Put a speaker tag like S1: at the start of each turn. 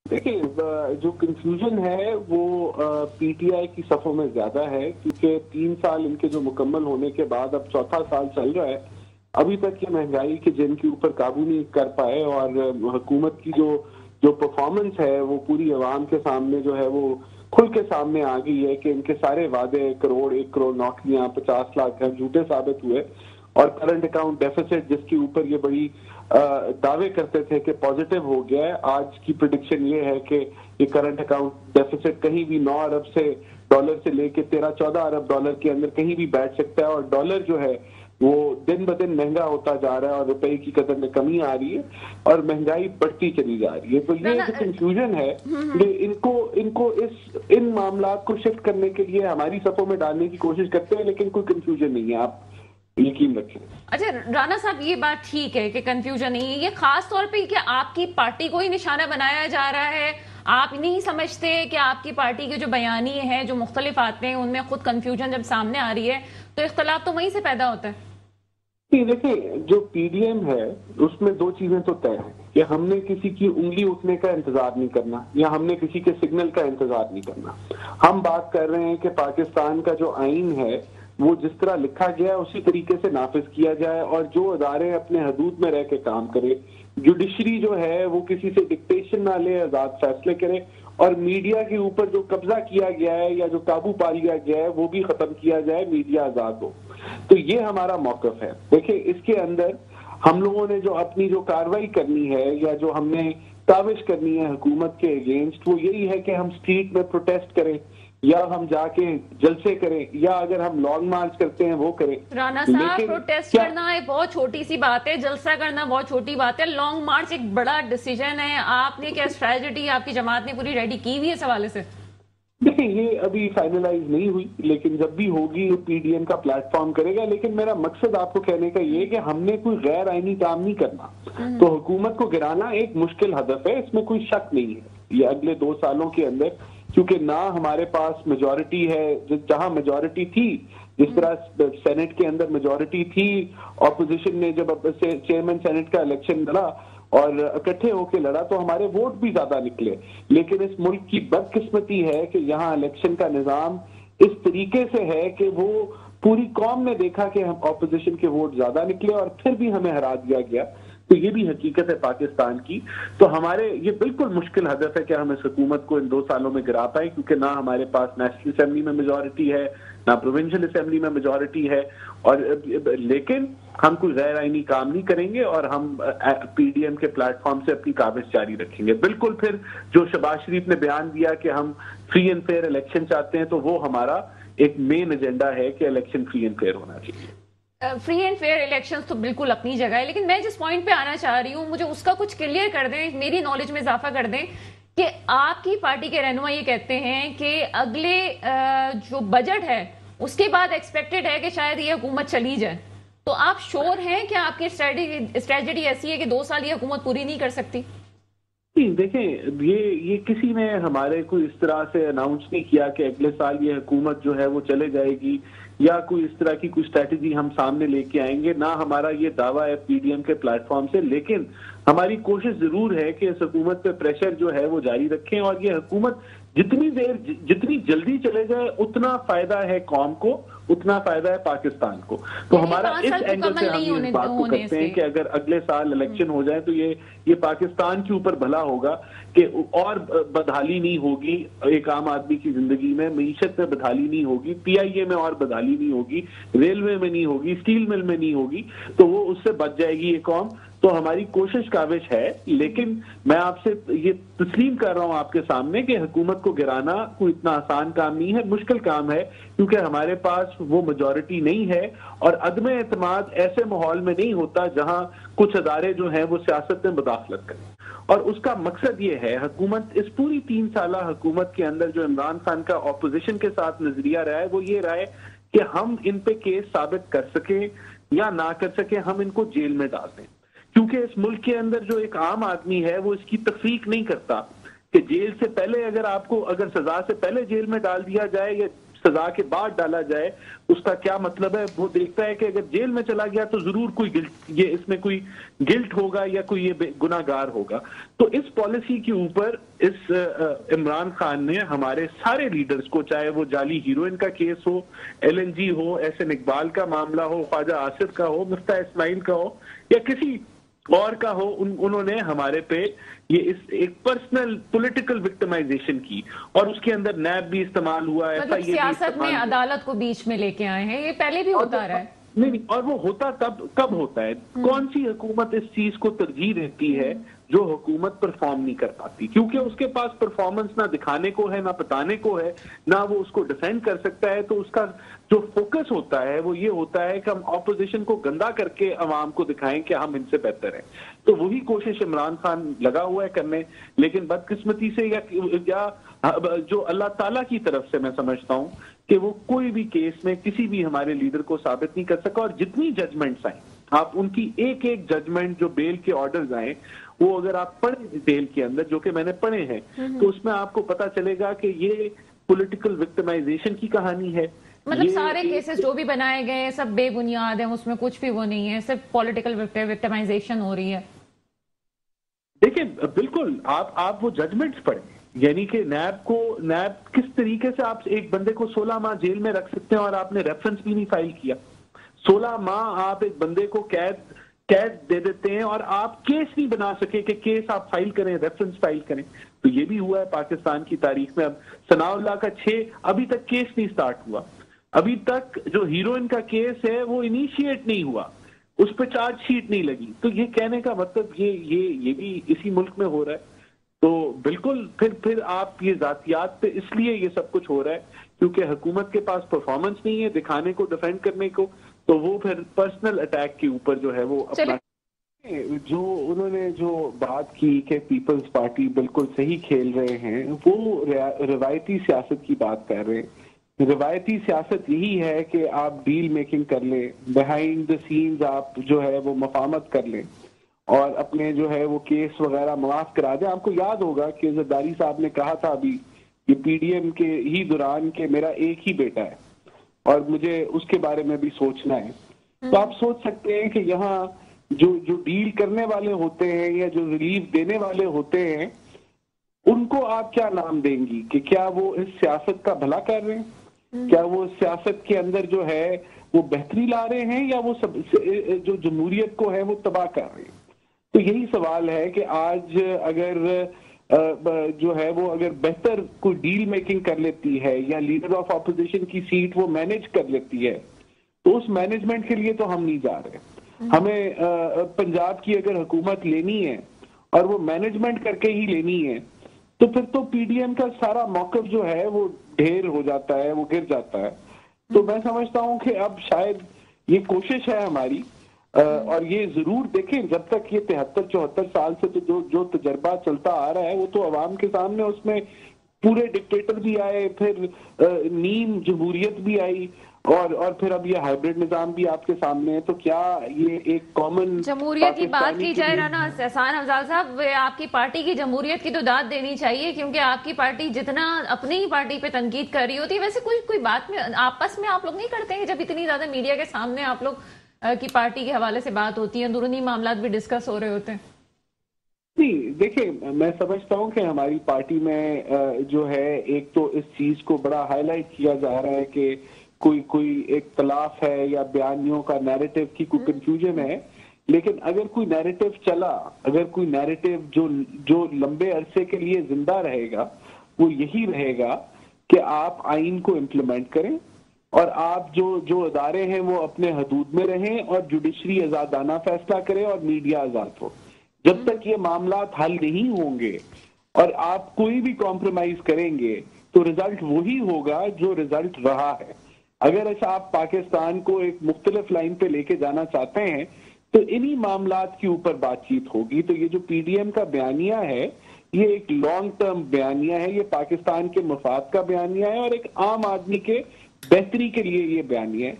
S1: देखिए, जो कंफ्यूजन है वो पीटीआई की सफों में ज्यादा है, क्योंकि 3 साल इनके जो मुकम्मल होने के बाद अब चौथा साल चल रहा है। अभी तक ये महंगाई के जिनके ऊपर काबू नहीं कर पाए, और हुकूमत की जो जो परफॉर्मेंस है वो पूरी अवाम के सामने जो है वो खुल के सामने आ गई है कि इनके सारे वादे, करोड़ 1 करोड़ नौकरियां, 50 लाख घर झूठे साबित हुए। और करंट अकाउंट डेफिसिट, जिसके ऊपर ये बड़ी दावे करते थे कि पॉजिटिव हो गया है, आज की प्रिडिक्शन ये है कि ये करंट अकाउंट डेफिसिट कहीं भी 9 अरब से डॉलर से लेके 13-14 अरब डॉलर के अंदर कहीं भी बैठ सकता है। और डॉलर जो है वो दिन ब दिन महंगा होता जा रहा है और रुपए की कदर में कमी आ रही है और महंगाई बढ़ती चली जा रही है। तो ये जो कंफ्यूजन है, ये इनको इन मामला को शिफ्ट करने के लिए हमारी सफों में डालने की कोशिश करते हैं, लेकिन कोई कंफ्यूजन नहीं है, आप यकीन रखें।
S2: अच्छा राणा साहब, ये बात ठीक है कि कंफ्यूजन नहीं है, ये खास तौर पे कि आपकी पार्टी को ही निशाना बनाया जा रहा है। आप नहीं समझते कि आपकी पार्टी के जो बयानी है, जो मुख्तलिफ आते हैं, उनमें खुद कंफ्यूजन जब सामने आ रही है तो इख्तलाफ तो वहीं से पैदा होता है।
S1: देखिए, जो पीडीएम है उसमें दो चीजें तो तय है कि हमने किसी की उंगली उठने का इंतजार नहीं करना, या हमने किसी के सिग्नल का इंतजार नहीं करना। हम बात कर रहे हैं कि पाकिस्तान का जो आइन है वो जिस तरह लिखा गया है उसी तरीके से नाफिज किया जाए, और जो अदारे अपने हदूद में रह के काम करे। जुडिशरी जो है वो किसी से डिक्टेशन ना ले, आजाद फैसले करे, और मीडिया के ऊपर जो कब्जा किया गया है या जो काबू पा लिया गया है वो भी खत्म किया जाए, मीडिया आजाद हो। तो ये हमारा मौकफ है। देखिए, इसके अंदर हम लोगों ने जो अपनी जो कार्रवाई करनी है या जो हमने काविश करनी है हुकूमत के अगेंस्ट, वो यही है कि हम स्ट्रीट में प्रोटेस्ट करें, या हम जाके जलसे करें, या अगर हम लॉन्ग मार्च करते हैं वो करें।
S2: राणा साहब, प्रोटेस्ट करना एक बहुत छोटी सी बात है, जलसा करना बहुत छोटी बात है, लॉन्ग मार्च एक बड़ा डिसीजन है। आपने क्या स्ट्रेटजी आपकी जमात ने पूरी रेडी की हुई है इस हवाले से?
S1: देखिए, ये अभी फाइनलाइज नहीं हुई, लेकिन जब भी होगी पीडीएम का प्लेटफॉर्म करेगा। लेकिन मेरा मकसद आपको कहने का ये है कि हमने कोई गैर आईनी काम नहीं करना। तो हुकूमत को गिराना एक मुश्किल हदफ है, इसमें कोई शक नहीं है। ये अगले 2 सालों के अंदर, क्योंकि ना हमारे पास मेजोरिटी है, जहां मेजोरिटी थी, जिस तरह सेनेट के अंदर मेजोरिटी थी, ऑपोजिशन ने जब चेयरमैन सेनेट का इलेक्शन लड़ा और इकट्ठे होकर लड़ा तो हमारे वोट भी ज्यादा निकले। लेकिन इस मुल्क की बदकिस्मती है कि यहाँ इलेक्शन का निजाम इस तरीके से है कि वो पूरी कौम ने देखा कि हम ऑपोजिशन के वोट ज्यादा निकले और फिर भी हमें हरा दिया गया। तो ये भी हकीकत है पाकिस्तान की। तो हमारे ये बिल्कुल मुश्किल हदफ है कि हम इस हुकूमत को इन 2 सालों में गिरा पाए, क्योंकि ना हमारे पास नेशनल असेंबली में मेजोरिटी है, ना प्रोविंशियल असेंबली में मेजोरिटी है। और लेकिन हम कोई गैर आईनी काम नहीं करेंगे और हम पीडीएम के प्लेटफॉर्म से अपनी काबिज जारी रखेंगे। बिल्कुल, फिर जो शहबाज शरीफ ने बयान दिया कि हम फ्री एंड फेयर इलेक्शन चाहते हैं, तो वो हमारा एक मेन एजेंडा है कि इलेक्शन फ्री एंड फेयर होना चाहिए।
S2: फ्री एंड फेयर इलेक्शंस तो बिल्कुल अपनी जगह है, लेकिन मैं जिस पॉइंट पे आना चाह रही हूँ, मुझे उसका कुछ क्लियर कर दें, मेरी नॉलेज में इजाफा कर दें कि आपकी पार्टी के रहनुमा ये कहते हैं कि अगले जो बजट है उसके बाद एक्सपेक्टेड है कि शायद ये हुकूमत चली जाए। तो आप श्योर हैं कि आपकी स्ट्रेटजी ऐसी है कि 2 साल ये हुकूमत पूरी नहीं कर सकती?
S1: देखें, ये किसी ने हमारे को इस तरह से अनाउंस नहीं किया कि अगले साल ये हुकूमत जो है वो चले जाएगी, या कोई इस तरह की कोई स्ट्रैटेजी हम सामने लेके आएंगे। ना हमारा ये दावा है पीडीएम के प्लेटफॉर्म से, लेकिन हमारी कोशिश जरूर है कि इस हुकूमत पे प्रेशर जो है वो जारी रखें, और ये हुकूमत जितनी जल्दी चले जाए उतना फायदा है कौम को, उतना फायदा है पाकिस्तान को। तो हमारा इस एंगल से हम इस बात को करते हैं कि अगर अगले साल इलेक्शन हो जाए तो ये पाकिस्तान के ऊपर भला होगा कि और बदहाली नहीं होगी एक आम आदमी की जिंदगी में, मईशत में बदहाली नहीं होगी, पीआईए में और बदहाली नहीं होगी, रेलवे में नहीं होगी, स्टील मिल में नहीं होगी, तो वो उससे बच जाएगी ये कौम। तो हमारी कोशिश काविश है, लेकिन मैं आपसे ये तस्लीम कर रहा हूं आपके सामने कि हुकूमत को गिराना कोई इतना आसान काम नहीं है, मुश्किल काम है, क्योंकि हमारे पास वो मेजॉरिटी नहीं है। और अदम एतमाद ऐसे माहौल में नहीं होता जहां कुछ अदारे जो हैं वो सियासत में मुदाखलत करें। और उसका मकसद ये है, हुकूमत इस पूरी 3 साला हुकूमत के अंदर जो इमरान खान का ऑपोजिशन के साथ नजरिया रहा है वो ये रहा है कि हम इन पे केस साबित कर सके या ना कर सके, हम इनको जेल में डाल दें। क्योंकि इस मुल्क के अंदर जो एक आम आदमी है वो इसकी तफरीक नहीं करता कि जेल से पहले अगर सजा से पहले जेल में डाल दिया जाए या सजा के बाद डाला जाए उसका क्या मतलब है। वो देखता है कि अगर जेल में चला गया तो जरूर कोई इसमें कोई गिल्ट होगा या कोई ये गुनाहगार होगा। तो इस पॉलिसी के ऊपर इस इमरान खान ने हमारे सारे लीडर्स को, चाहे वो जाली हीरोइन का केस हो, LNG हो, एहसन इकबाल का मामला हो, ख्वाजा आसिफ का हो, मुफ्ता इस्माइल का हो या किसी और का हो, उन्होंने हमारे पे ये इस एक पर्सनल पॉलिटिकल विक्टिमाइजेशन की और उसके अंदर नैब भी इस्तेमाल हुआ है।
S2: मतलब सियासत में अदालत को बीच में लेके आए हैं, ये पहले भी होता रहा है।
S1: नहीं, और वो होता कब होता है? कौन सी हुकूमत इस चीज को तरजीह देती है? जो हुकूमत परफॉर्म नहीं कर पाती, क्योंकि उसके पास परफॉर्मेंस ना दिखाने को है, ना बताने को है, ना वो उसको डिफेंड कर सकता है। तो उसका जो फोकस होता है वो ये होता है कि हम ऑपोजिशन को गंदा करके अवाम को दिखाएं कि हम इनसे बेहतर हैं। तो वही कोशिश इमरान खान लगा हुआ है करने, लेकिन बदकिस्मती से या जो अल्लाह ताला की तरफ से मैं समझता हूं कि वो कोई भी केस में किसी भी हमारे लीडर को साबित नहीं कर सका। और जितनी जजमेंट्स आए, आप उनकी एक एक जजमेंट, जो बेल के ऑर्डर्स आए, वो अगर आप पढ़े डिटेल के अंदर, जो कि मैंने पढ़े हैं, तो उसमें आपको पता चलेगा कि ये पॉलिटिकल विक्टिमाइजेशन की कहानी है।
S2: मतलब सारे केसेस जो भी बनाए गए हैं सब बेबुनियाद हैं, उसमें कुछ भी वो नहीं है, सिर्फ पॉलिटिकल विक्टिमाइजेशन हो रही है।
S1: देखिए, बिल्कुल आप वो जजमेंट्स पढ़ें, यानी कि नैब किस तरीके से आप एक बंदे को 16 माह जेल में रख सकते हैं और आपने रेफरेंस भी नहीं फाइल किया। 16 माह आप एक बंदे को कैद दे देते हैं और आप केस नहीं बना सके कि केस आप फाइल करें, रेफरेंस फाइल करें। तो ये भी हुआ है पाकिस्तान की तारीख में। अब सनाउल्लाह का 6 अभी तक केस नहीं स्टार्ट हुआ, अभी तक जो हीरोइन का केस है वो इनिशिएट नहीं हुआ, उस पर चार्जशीट नहीं लगी। तो ये कहने का मतलब ये भी इसी मुल्क में हो रहा है। तो बिल्कुल फिर आप ये जातियात पे इसलिए ये सब कुछ हो रहा है क्योंकि हुकूमत के पास परफॉर्मेंस नहीं है दिखाने को, डिफेंड करने को, तो वो फिर पर्सनल अटैक के ऊपर जो है वो अपना। जो उन्होंने जो बात की कि पीपल्स पार्टी बिल्कुल सही खेल रहे हैं, वो रिवायती सियासत की बात कर रहे हैं। रिवायती सियासत यही है कि आप डील मेकिंग कर लें, बिहाइंड द सीन्स आप जो है वो मफाहमत कर लें और अपने जो है वो केस वगैरह माफ करा दें। आपको याद होगा कि जरदारी साहब ने कहा था अभी ये PDM के ही दौरान कि मेरा एक ही बेटा है और मुझे उसके बारे में भी सोचना है। तो आप सोच सकते हैं कि यहाँ जो डील करने वाले होते हैं या जो रिलीफ देने वाले होते हैं, उनको आप क्या नाम देंगी? कि क्या वो इस सियासत का भला कर रहे हैं? क्या वो सियासत के अंदर जो है वो बेहतरी ला रहे हैं या वो सब जो जमहूरियत को है वो तबाह कर रहे हैं? तो यही सवाल है कि आज अगर जो है वो अगर बेहतर कोई डील मेकिंग कर लेती है या लीडर ऑफ ऑपोजिशन की सीट वो मैनेज कर लेती है, तो उस मैनेजमेंट के लिए तो हम नहीं जा रहे। हमें पंजाब की अगर हुकूमत लेनी है और वो मैनेजमेंट करके ही लेनी है, तो फिर तो PDM का सारा मौक़िफ़ जो है वो ढेर हो जाता है, वो गिर जाता है। तो मैं समझता हूं कि अब शायद ये कोशिश है हमारी, और ये जरूर देखें, जब तक ये 73-74 साल से तो जो तजर्बा चलता आ रहा है वो तो अवाम के सामने, उसमें पूरे डिक्टेटर भी आए, फिर नीम जमहूरियत भी आई और फिर अब ये हाइब्रिड निजाम भी आपके सामने है। तो क्या ये एक कॉमन
S2: जमहूरियत की बात की जाए राना एहसान अफजाल साहब, आपकी पार्टी की जमहूरियत की तो दाद देनी चाहिए, क्योंकि आपकी पार्टी जितना अपनी ही पार्टी पे तनकीद कर रही होती है, वैसे कोई बात में आपस में आप लोग नहीं करते हैं जब इतनी ज्यादा मीडिया के सामने आप लोग की पार्टी के हवाले से बात होती है, अंदरूनी मामला भी डिस्कस हो रहे होते हैं?
S1: नहीं, देखिए, मैं समझता हूं कि हमारी पार्टी में जो है एक तो इस चीज को बड़ा हाईलाइट किया जा रहा है कि कोई एक तलाफ है या बयानियों का नैरेटिव की कोई कंफ्यूजन है। लेकिन अगर कोई नैरेटिव चला, अगर कोई नैरेटिव जो लंबे अरसे के लिए जिंदा रहेगा, वो यही रहेगा कि आप आइन को इम्प्लीमेंट करें और आप जो अदारे हैं वो अपने हदूद में रहें और जुडिशरी आजादाना फैसला करे और मीडिया आजाद हो। जब तक ये मामला हल नहीं होंगे और आप कोई भी कॉम्प्रोमाइज करेंगे तो रिजल्ट वही होगा जो रिजल्ट रहा है। अगर ऐसा आप पाकिस्तान को एक मुख्तलिफ लाइन पे लेके जाना चाहते हैं तो इन्हीं मामलात के ऊपर बातचीत होगी। तो ये जो PDM का बयानिया है, ये एक लॉन्ग टर्म बयानिया है, ये पाकिस्तान के मफाद का बयानिया है और एक आम आदमी के बेहतरी के लिए ये बयानिया है।